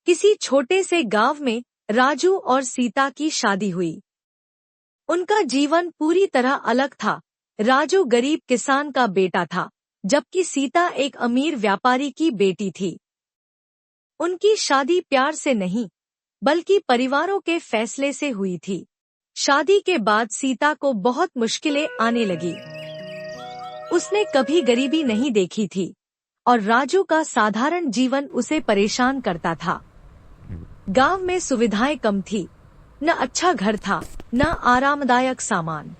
किसी छोटे से गांव में राजू और सीता की शादी हुई। उनका जीवन पूरी तरह अलग था। राजू गरीब किसान का बेटा था, जबकि सीता एक अमीर व्यापारी की बेटी थी। उनकी शादी प्यार से नहीं, बल्कि परिवारों के फैसले से हुई थी। शादी के बाद सीता को बहुत मुश्किलें आने लगी। उसने कभी गरीबी नहीं देखी थी और राजू का साधारण जीवन उसे परेशान करता था। गांव में सुविधाएं कम थी, न अच्छा घर था, न आरामदायक सामान।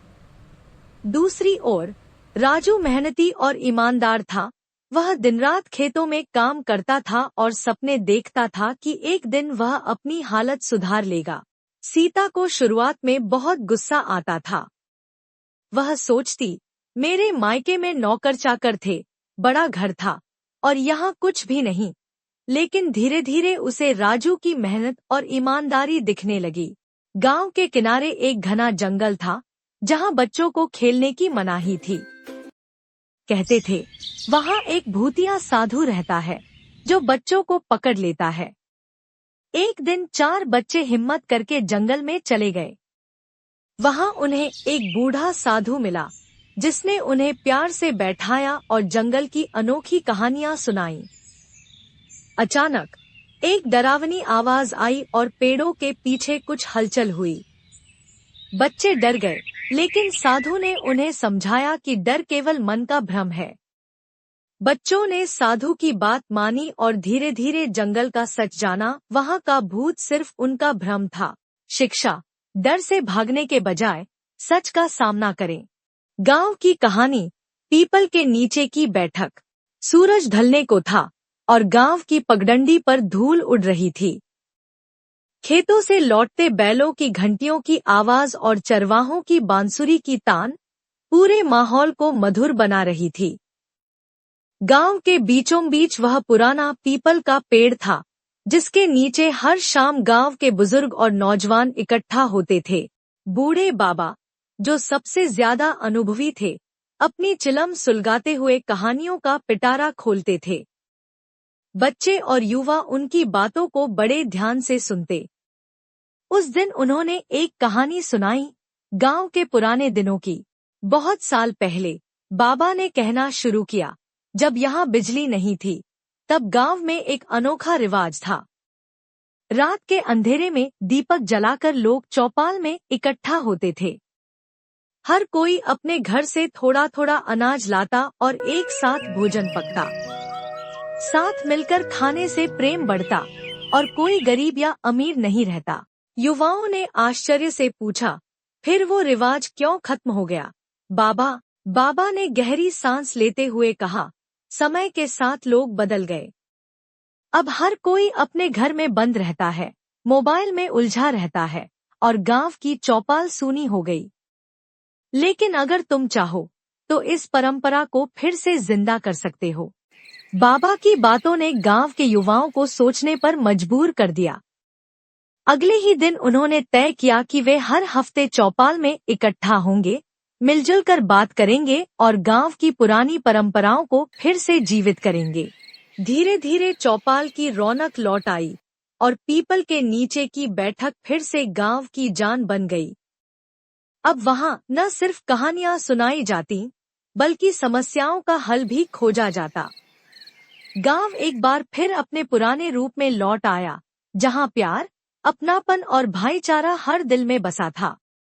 दूसरी ओर राजू मेहनती और ईमानदार था। वह दिन रात खेतों में काम करता था और सपने देखता था कि एक दिन वह अपनी हालत सुधार लेगा। सीता को शुरुआत में बहुत गुस्सा आता था। वह सोचती, मेरे मायके में नौकर चाकर थे, बड़ा घर था और यहाँ कुछ भी नहीं। लेकिन धीरे धीरे उसे राजू की मेहनत और ईमानदारी दिखने लगी। गांव के किनारे एक घना जंगल था, जहाँ बच्चों को खेलने की मनाही थी। कहते थे, वहाँ एक भूतिया साधु रहता है, जो बच्चों को पकड़ लेता है। एक दिन 4 बच्चे हिम्मत करके जंगल में चले गए। वहाँ उन्हें एक बूढ़ा साधु मिला, जिसने उन्हें प्यार से बैठाया और जंगल की अनोखी कहानियां सुनाई। अचानक एक डरावनी आवाज आई और पेड़ों के पीछे कुछ हलचल हुई। बच्चे डर गए, लेकिन साधु ने उन्हें समझाया कि डर केवल मन का भ्रम है। बच्चों ने साधु की बात मानी और धीरे धीरे जंगल का सच जाना। वहाँ का भूत सिर्फ उनका भ्रम था। शिक्षा, डर से भागने के बजाय सच का सामना करें। गांव की कहानी। पीपल के नीचे की बैठक। सूरज ढलने को था और गांव की पगडंडी पर धूल उड़ रही थी। खेतों से लौटते बैलों की घंटियों की आवाज और चरवाहों की बांसुरी की तान पूरे माहौल को मधुर बना रही थी। गांव के बीचों बीच वह पुराना पीपल का पेड़ था, जिसके नीचे हर शाम गांव के बुजुर्ग और नौजवान इकट्ठा होते थे। बूढ़े बाबा, जो सबसे ज्यादा अनुभवी थे, अपनी चिलम सुलगाते हुए कहानियों का पिटारा खोलते थे। बच्चे और युवा उनकी बातों को बड़े ध्यान से सुनते। उस दिन उन्होंने एक कहानी सुनाई, गांव के पुराने दिनों की। बहुत साल पहले बाबा ने कहना शुरू किया, जब यहाँ बिजली नहीं थी, तब गांव में एक अनोखा रिवाज था। रात के अंधेरे में दीपक जलाकर लोग चौपाल में इकट्ठा होते थे। हर कोई अपने घर से थोड़ा थोड़ा अनाज लाता और एक साथ भोजन पकता। साथ मिलकर खाने से प्रेम बढ़ता और कोई गरीब या अमीर नहीं रहता। युवाओं ने आश्चर्य से पूछा, फिर वो रिवाज क्यों खत्म हो गया? बाबा ने गहरी सांस लेते हुए कहा, समय के साथ लोग बदल गए। अब हर कोई अपने घर में बंद रहता है, मोबाइल में उलझा रहता है और गांव की चौपाल सूनी हो गई। लेकिन अगर तुम चाहो तो इस परंपरा को फिर से जिंदा कर सकते हो। बाबा की बातों ने गांव के युवाओं को सोचने पर मजबूर कर दिया। अगले ही दिन उन्होंने तय किया कि वे हर हफ्ते चौपाल में इकट्ठा होंगे, मिलजुल कर बात करेंगे और गांव की पुरानी परंपराओं को फिर से जीवित करेंगे। धीरे धीरे चौपाल की रौनक लौट आई और पीपल के नीचे की बैठक फिर से गांव की जान बन गई। अब वहां न सिर्फ कहानियां सुनाई जाती, बल्कि समस्याओं का हल भी खोजा जाता। गांव एक बार फिर अपने पुराने रूप में लौट आया, जहां प्यार, अपनापन और भाईचारा हर दिल में बसा था।